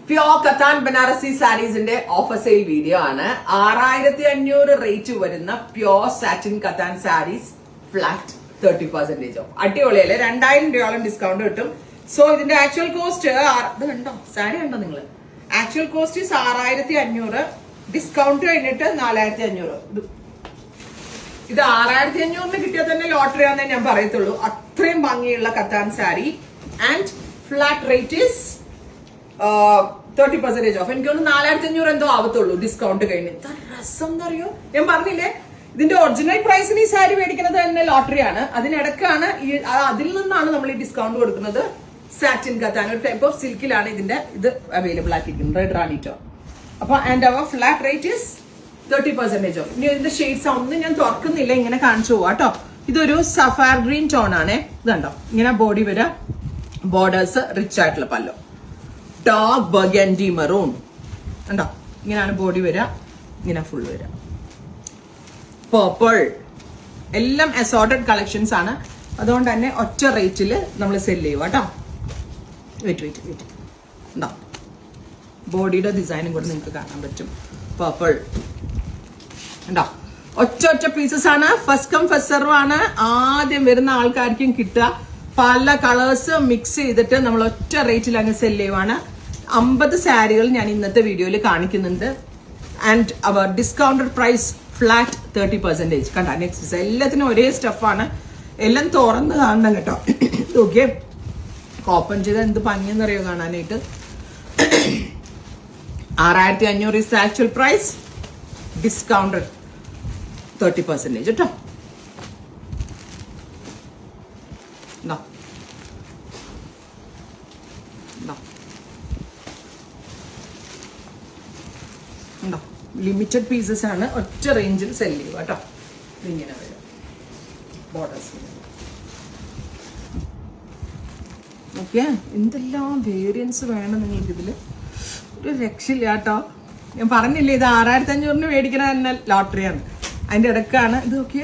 Pure കത്താൻ ബനാറസി സാരീസിന്റെ offer sale video ആണ്. 6500 റേറ്റ് വരുന്ന പ്യോർ സാറ്റിൻ കത്താൻ സാരീസ് ഫ്ലാറ്റ് 30% ഓഫ്. അടിപൊളിയല്ലേ? 2000 രൂപയോളം ഡിസ്കൗണ്ട് കിട്ടും. സോ ഇതിന്റെ ആക്ച്വൽ കോസ്റ്റ് ഇത് കണ്ടോ, സാരി കണ്ടോ നിങ്ങള്? ആക്ച്വൽ കോസ്റ്റ് 6500, ഡിസ്കൗണ്ട് കഴിഞ്ഞിട്ട് 4500. ഇത് 6500 കിട്ടിയാൽ തന്നെ ലോട്ടറി ആണെന്നേ ഞാൻ പറയത്തുള്ളൂ. അത്രയും ഭംഗിയുള്ള കത്താൻ sari and flat rate is 30% off. എനിക്ക് തോന്നുന്നു 4500 എന്തോ ആവത്തുള്ളൂ ഡിസ്കൗണ്ട് കഴിഞ്ഞ്. രസം എന്താ അറിയോ, ഞാൻ പറഞ്ഞില്ലേ ഇതിന്റെ ഒറിജിനൽ പ്രൈസിന് ഈ സാരി മേടിക്കുന്നത് തന്നെ ലോട്ടറിയാണ്. അതിനിടക്കാണ് അതിൽ നിന്നാണ് നമ്മൾ ഈ ഡിസ്കൗണ്ട് കൊടുക്കുന്നത്. സാറ്റിൻ കത്താൻ ഒരു ടൈപ്പ് ഓഫ് സിൽക്കിലാണ് ഇത് അവൈലബിൾ ആക്കിയിരിക്കുന്നത്, റെഡ് റാണിറ്റോ. അപ്പൊ and our flat rate is 30% off. ഇനി ഇതിന്റെ ഷെയ്ഡ്സ് ഒന്നും ഞാൻ തുറക്കുന്നില്ല, ഇങ്ങനെ കാണിച്ചു പോവാ കേട്ടോ. ഇതൊരു സഫാർ ഗ്രീൻ ടോൺ ആണ്. ഇത് കണ്ടോ, ഇങ്ങനെ ബോഡി വരാ, ബോർഡേഴ്സ് റിച്ച് ആയിട്ടുള്ള പല്ലോ. ഡാർക്ക് ബർഗൻഡി മെറൂൺ കണ്ടോ, ഇങ്ങനെയാണ് ബോഡി വരാ, ഇങ്ങനെ ഫുൾ വരാ. പേർപ്പിൾ, എല്ലാം അസോർട്ടഡ് കളക്ഷൻസ് ആണ്. അതുകൊണ്ട് തന്നെ ഒറ്റ റേറ്റിൽ നമ്മൾ സെല് ചെയ്യുക കേട്ടോ. വെയിറ്റ് ഉണ്ടോ, ബോഡിയുടെ ഡിസൈനും കൂടെ നിങ്ങൾക്ക് കാണാൻ പറ്റും. പേർപ്പിൾ ഉണ്ടോ, ഒറ്റ പീസസ് ആണ്. ഫസ്റ്റ് കം ഫസ്റ്റ് സെർവ് ആണ്. ആദ്യം വരുന്ന ആൾക്കാർക്കും കിട്ടുക. പല കളേഴ്സ് മിക്സ് ചെയ്തിട്ട് നമ്മൾ ഒറ്റ റേറ്റിൽ അങ്ങ് സെല് ചെയ്യുവാണ്. 50 സാരികൾ ഞാൻ ഇന്നത്തെ വീഡിയോയിൽ കാണിക്കുന്നുണ്ട്. And our discounted price flat 30%. കണ്ട, നെക്സ്റ്റ് എല്ലാത്തിനും ഒരേ സ്റ്റഫാണ്. എല്ലാം തുറന്ന് കാണണം കേട്ടോ. ഓക്കെ, ഓപ്പൺ ചെയ്ത എന്ത് ഭംഗിയെന്നറിയോ കാണാനായിട്ട്. 6500 is the actual price, discounted 30% കേട്ടോ. ലിമിറ്റഡ് പീസസ് ആണ്, ഒറ്റ റേഞ്ചിൽ സെല് ചെയ്യുക കേട്ടോ. ഇങ്ങനെ വരും ബോർഡേഴ്സ്. ഓക്കെ, എന്തെല്ലാം വേരിയൻസ് വേണം നിങ്ങൾക്ക് ഇതില്, ഒരു രക്ഷയില്ല കേട്ടോ. ഞാൻ പറഞ്ഞില്ലേ ഇത് 6500 മേടിക്കണ തന്നെ ലോട്ടറിയാണ്. അതിന്റെ ഇടക്കാണ് ഇത്. Okay,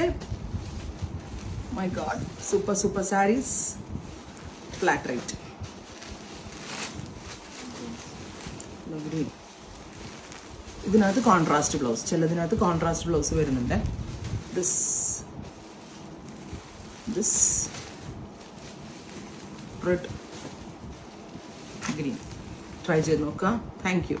my god, super saris flat rate. ഇതിനകത്ത് കോൺട്രാസ്റ്റ് ബ്ലൗസ്, ചിലതിനകത്ത് കോൺട്രാസ്റ്റ് ബ്ലൗസ് വരുന്നുണ്ട്. ദിസ് റെഡ് ഗ്രീൻ ട്രൈ ചെയ്ത് നോക്കാം. Thank U.